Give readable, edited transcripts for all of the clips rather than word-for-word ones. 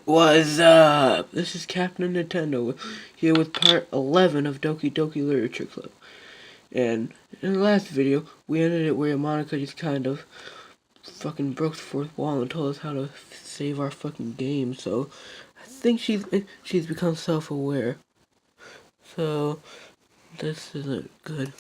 What's up? This is Captain Nintendo here with part 11 of Doki Doki Literature Club. And in the last video, we ended it where Monica just kind of fucking broke the fourth wall and told us how to save our fucking game. So I think she's become self-aware. So this isn't good.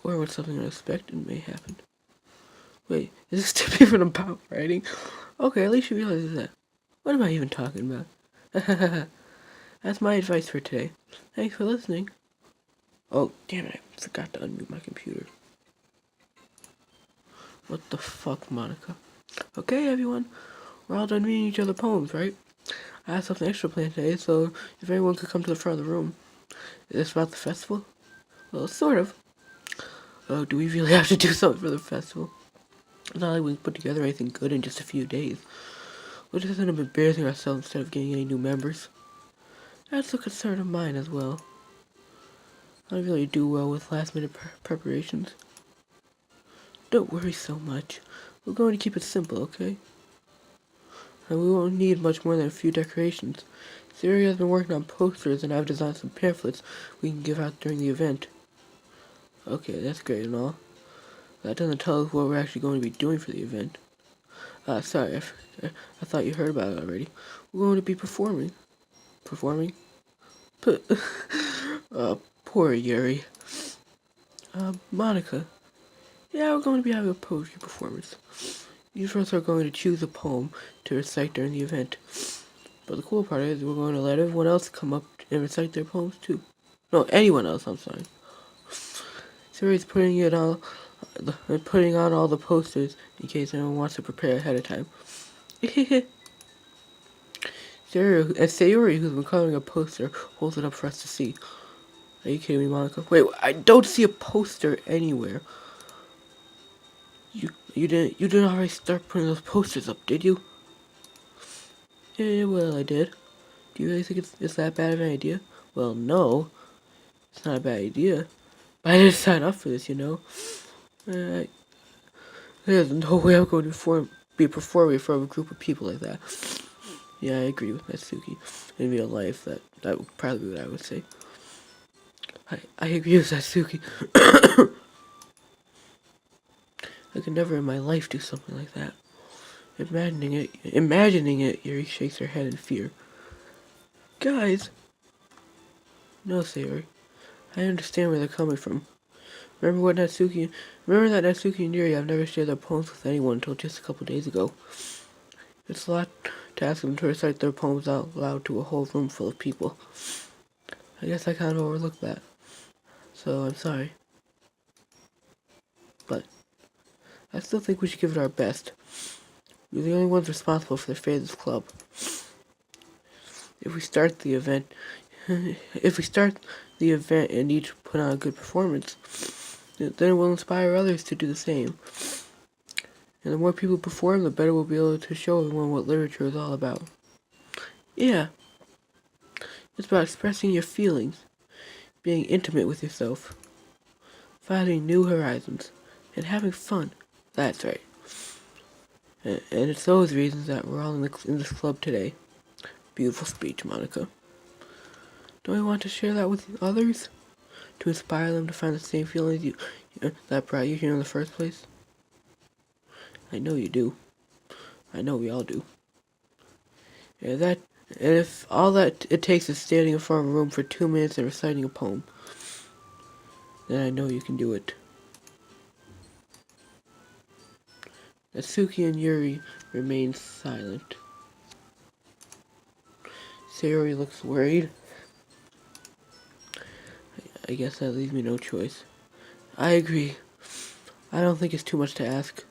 Or when something unexpected may happen. Wait, is this tip even about writing? Okay, at least she realizes that. What am I even talking about? That's my advice for today. Thanks for listening. Oh, damn it, I forgot to unmute my computer. What the fuck, Monica? Okay, everyone, we're all done reading each other poems, right? I have something extra planned today, so if everyone could come to the front of the room. Is this about the festival? Well, sort of. Oh, do we really have to do something for the festival? It's not like we can put together anything good in just a few days. We'll just end up embarrassing ourselves instead of getting any new members. That's a concern of mine as well. I don't really do well with last-minute preparations. Don't worry so much. We're going to keep it simple, okay? And we won't need much more than a few decorations. Yuri has been working on posters, and I've designed some pamphlets we can give out during the event. Okay, that's great and all. That doesn't tell us what we're actually going to be doing for the event. Sorry, I thought you heard about it already. We're going to be performing. Performing? Poor Yuri. Monica. Yeah, we're going to be having a poetry performance. Each of us are going to choose a poem to recite during the event. But the cool part is we're going to let everyone else come up and recite their poems too. No, anyone else, I'm sorry. Siri's putting on all the posters in case anyone wants to prepare ahead of time. Sayuri, who's been coloring a poster, holds it up for us to see. Are you kidding me, Monica? Wait, I don't see a poster anywhere. You didn't already start putting those posters up, did you? Yeah, well, I did. Do you really think it's that bad of an idea? Well, no. It's not a bad idea. But I didn't sign up for this, you know. There's no way I'm going to be performing for a group of people like that. Yeah, I agree with Natsuki. In real life, that would probably be what I would say. I agree with Natsuki. I could never in my life do something like that. Imagining it, Yuri shakes her head in fear. Guys! No, Sayori. I understand where they're coming from. Remember that Natsuki and Yuri have never shared their poems with anyone until just a couple days ago. It's a lot to ask them to recite their poems out loud to a whole room full of people. I guess I kind of overlooked that. So, I'm sorry. But I still think we should give it our best. We're the only ones responsible for the fate of this club. If we start the event and each put on a good performance, then it will inspire others to do the same. And the more people perform, the better we'll be able to show everyone what literature is all about. Yeah. It's about expressing your feelings, being intimate with yourself, finding new horizons, and having fun. That's right. And it's those reasons that we're all in this club today. Beautiful speech, Monica. Don't we want to share that with others? To inspire them to find the same feelings that brought you here in the first place? I know you do. I know we all do. And if all that it takes is standing in front of a room for 2 minutes and reciting a poem, then I know you can do it. Natsuki and Yuri remain silent. Sayori looks worried. I guess that leaves me no choice. I agree. I don't think it's too much to ask.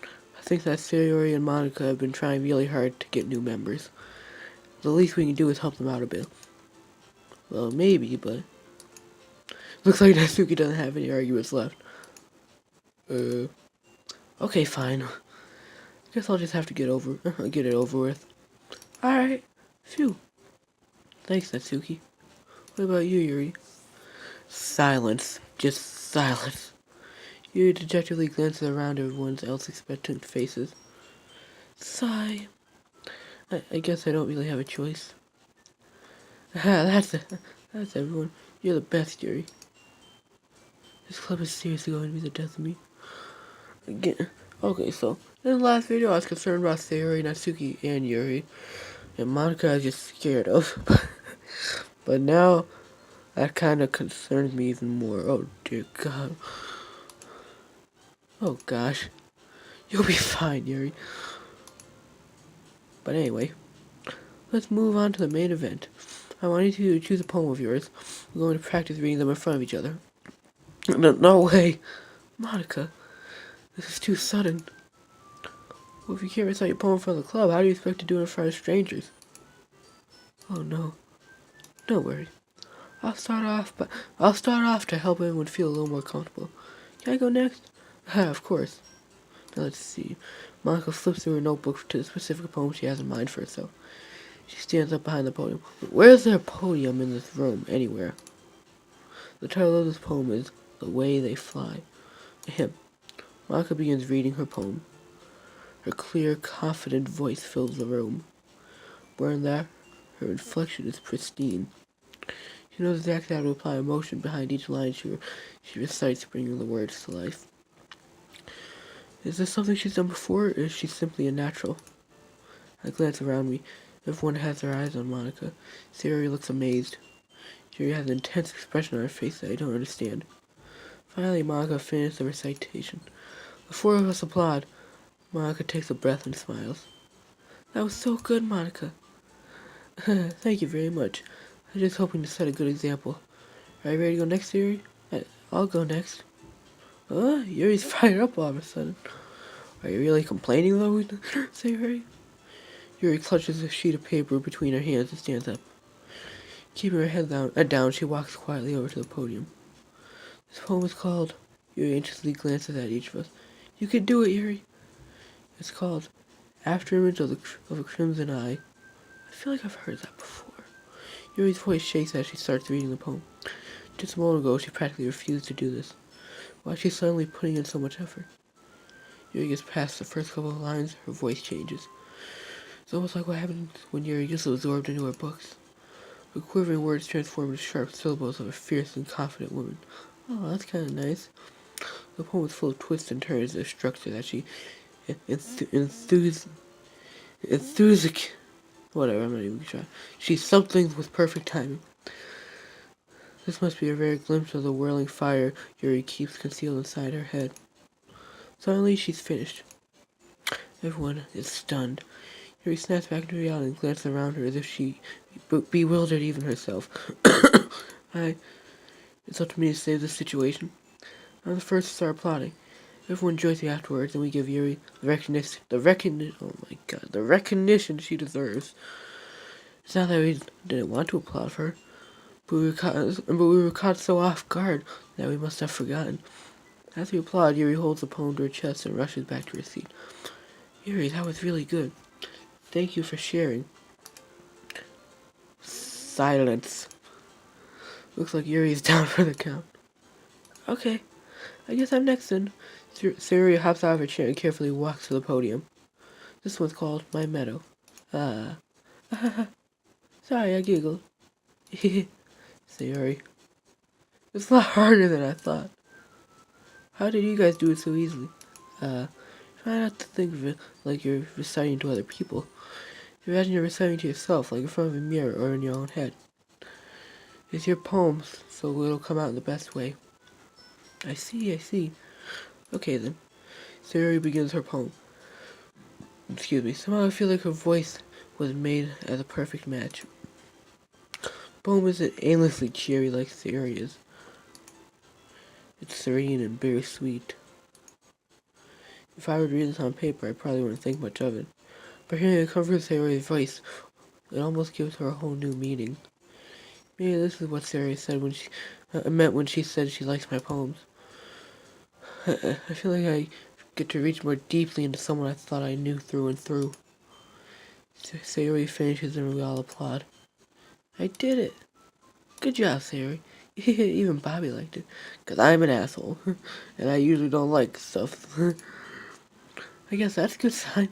I think that Sayori and Monica have been trying really hard to get new members. The least we can do is help them out a bit. Well, maybe, but looks like Natsuki doesn't have any arguments left. Okay, fine. Guess I'll just have to get it over with. Alright. Phew. Thanks, Natsuki. What about you, Yuri? Silence. Just silence. Yuri dejectedly glances around everyone else's expectant faces. Sigh. I guess I don't really have a choice. That's everyone. You're the best, Yuri. This club is seriously going to be the death of me. Again. Okay, so in the last video I was concerned about Sayori, Natsuki, and Yuri. And Monica I was just scared of. But now that kind of concerns me even more. Oh dear God. Oh gosh. You'll be fine, Yuri. But anyway, let's move on to the main event. I want you to choose a poem of yours. We're going to practice reading them in front of each other. No way. Monica, this is too sudden. Well, if you can't recite your poem in front of the club, how do you expect to do it in front of strangers? Oh no. Don't worry. I'll start off to help everyone feel a little more comfortable. Can I go next? Of course. Now let's see. Monica flips through her notebook to the specific poem she has in mind for herself. She stands up behind the podium. Where is there a podium in this room, anywhere? The title of this poem is The Way They Fly. Ahem. Monica begins reading her poem. Her clear, confident voice fills the room. More than that, her inflection is pristine. She knows exactly how to apply emotion behind each line she recites, bringing the words to life. Is this something she's done before, or is she simply a natural? I glance around me. Everyone has their eyes on Monica. Sayori looks amazed. Yuri has an intense expression on her face that I don't understand. Finally, Monica finishes the recitation. The four of us applaud. Monica takes a breath and smiles. That was so good, Monica. Thank you very much. I'm just hoping to set a good example. Are you ready to go next, Yuri? I'll go next. Yuri's fired up all of a sudden. Are you really complaining, though, Sayori? Yuri clutches a sheet of paper between her hands and stands up. Keeping her head down, she walks quietly over to the podium. This poem is called... Yuri anxiously glances at each of us. You can do it, Yuri. It's called Afterimage of a Crimson Eye. I feel like I've heard that before. Yuri's voice shakes as she starts reading the poem. Just a moment ago, she practically refused to do this. Why is she suddenly putting in so much effort? Yuri gets past the first couple of lines, her voice changes. It's almost like what happens when Yuri gets absorbed into her books. Her quivering words transform into sharp syllables of a fierce and confident woman. Oh, that's kind of nice. The poem is full of twists and turns in a structure that she whatever, I'm not even trying. She sub things with perfect timing. This must be a rare glimpse of the whirling fire Yuri keeps concealed inside her head. Suddenly, she's finished. Everyone is stunned. Yuri snaps back into reality and glances around her as if she bewildered even herself. It's up to me to save this situation. I'm the first to start plotting. Everyone joins me afterwards, and we give Yuri the recognition she deserves. It's not that we didn't want to applaud for her, but we were caught so off guard that we must have forgotten. As we applaud, Yuri holds the poem to her chest and rushes back to her seat. Yuri, that was really good. Thank you for sharing. Silence. Looks like Yuri's down for the count. Okay, I guess I'm next then. Sayori hops out of her chair and carefully walks to the podium. This one's called My Meadow. Sorry, I giggled. Sayori. It's a lot harder than I thought. How did you guys do it so easily? Try not to think of it like you're reciting to other people. Imagine you're reciting to yourself, like in front of a mirror or in your own head. It's your poems, so it'll come out in the best way. I see. Okay then. Sayori begins her poem. Excuse me. Somehow I feel like her voice was made as a perfect match. The poem isn't aimlessly cheery like Sayori is. It's serene and bittersweet. If I were to read this on paper, I probably wouldn't think much of it. But hearing it come from Sayori's voice, it almost gives her a whole new meaning. Maybe this is what Sayori said meant when she said she likes my poems. I feel like I get to reach more deeply into someone I thought I knew through and through. Sayori finishes and we all applaud. I did it! Good job, Sayori. Even Bobby liked it. 'Cause I'm an asshole. And I usually don't like stuff. I guess that's a good sign.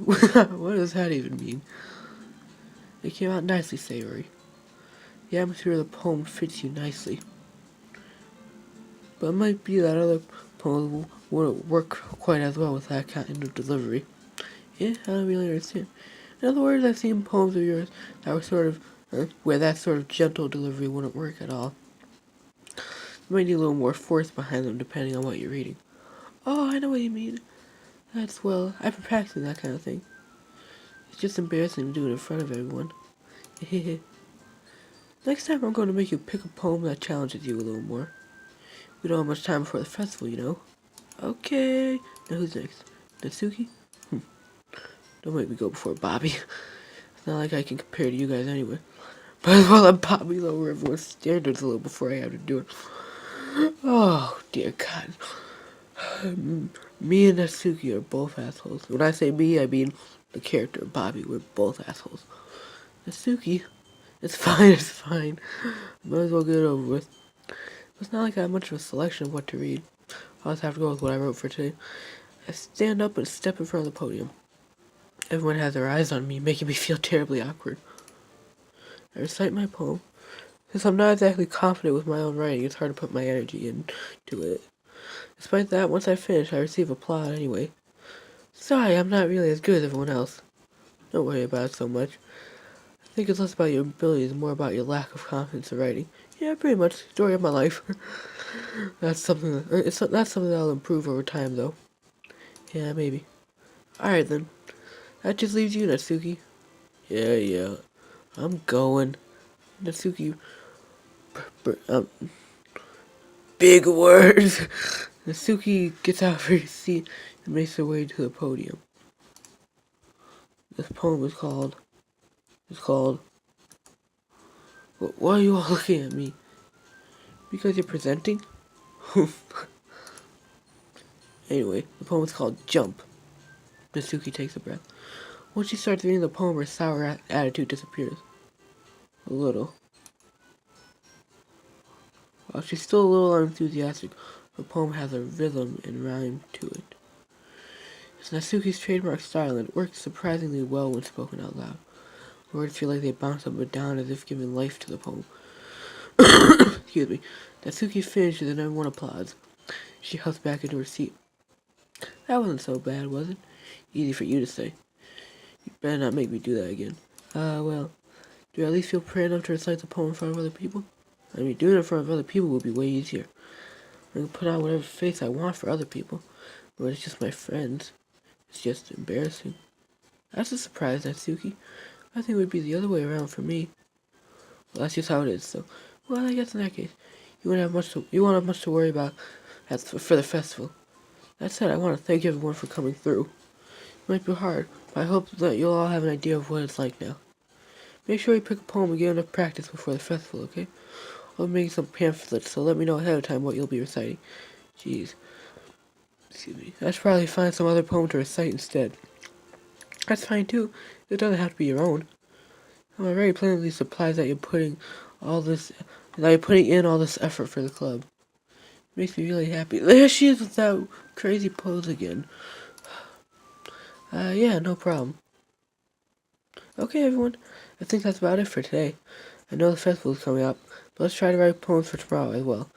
What does that even mean? It came out nicely, Sayori. The atmosphere of the poem fits you nicely. But it might be that other poems wouldn't work quite as well with that kind of delivery. Yeah, I don't really understand. In other words, I've seen poems of yours that were sort of, where that sort of gentle delivery wouldn't work at all. You might need a little more force behind them depending on what you're reading. Oh, I know what you mean. Well, I've been practicing that kind of thing. It's just embarrassing to do it in front of everyone. Next time I'm going to make you pick a poem that challenges you a little more. We don't have much time before the festival, you know. Okay. Now who's next? Natsuki? Don't make me go before Bobby. It's not like I can compare to you guys anyway. But as well, I'm Bobby lower everyone's standards a little before I have to do it. Oh, dear God. Me and Natsuki are both assholes. When I say me, I mean the character Bobby. We're both assholes. Natsuki, it's fine, it's fine. Might as well get it over with. It's not like I have much of a selection of what to read. I'll just have to go with what I wrote for today. I stand up and step in front of the podium. Everyone has their eyes on me, making me feel terribly awkward. I recite my poem. Since I'm not exactly confident with my own writing, it's hard to put my energy into it. Despite that, once I finish, I receive applause anyway. Sorry, I'm not really as good as everyone else. Don't worry about it so much. I think it's less about your abilities and more about your lack of confidence in writing. Yeah, pretty much. Story of my life. That's something that I'll improve over time, though. Yeah, maybe. Alright then. That just leaves you, Natsuki. Yeah. I'm going. Natsuki. Big words. Natsuki gets out of her seat and makes her way to the podium. This poem is called. Why are you all looking at me? Because you're presenting? Anyway, the poem is called Jump. Natsuki takes a breath. Once she starts reading the poem, her sour attitude disappears. A little. While she's still a little unenthusiastic, the poem has a rhythm and rhyme to it. It's Natsuki's trademark style and it works surprisingly well when spoken out loud. Words feel like they bounce up and down as if giving life to the poem. Excuse me. Natsuki finishes and everyone applauds. She hops back into her seat. That wasn't so bad, was it? Easy for you to say. You better not make me do that again. Well, do you at least feel prepared enough to recite the poem in front of other people? I mean, doing it in front of other people will be way easier. I can put on whatever face I want for other people, but it's just my friends. It's just embarrassing. That's a surprise, Natsuki. I think it would be the other way around for me. Well, that's just how it is, so... Well, I guess in that case, you won't have much to worry about for the festival. That said, I want to thank everyone for coming through. It might be hard, but I hope that you'll all have an idea of what it's like now. Make sure you pick a poem and get enough practice before the festival, okay? I'll make some pamphlets, so let me know ahead of time what you'll be reciting. Jeez. Excuse me. I should probably find some other poem to recite instead. That's fine too. It doesn't have to be your own. I'm very plainly surprised that you're putting in all this effort for the club. It makes me really happy. There she is with that crazy pose again. Yeah, no problem. Okay, everyone. I think that's about it for today. I know the festival is coming up, but let's try to write poems for tomorrow as well.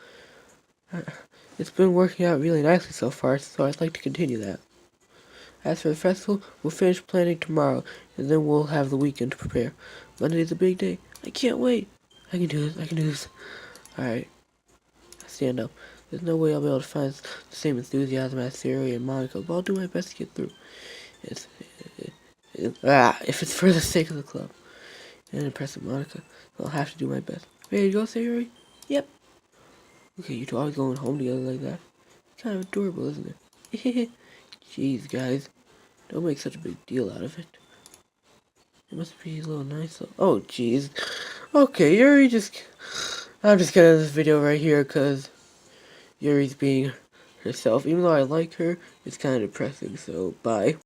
It's been working out really nicely so far, so I'd like to continue that. As for the festival, we'll finish planning tomorrow, and then we'll have the weekend to prepare. Monday's a big day. I can't wait. I can do this. Alright. Stand up. There's no way I'll be able to find the same enthusiasm as Yuri and Monica, but I'll do my best to get through. If it's for the sake of the club. And impressing Monica, I'll have to do my best. Ready to go, Sayori? Yep. Okay, you two always going home together like that. Kind of adorable, isn't it? Jeez, guys. Don't make such a big deal out of it. It must be a little nice though. Oh, jeez. Okay, I'm just gonna end this video right here because Yuri's being herself. Even though I like her, it's kind of depressing, so bye.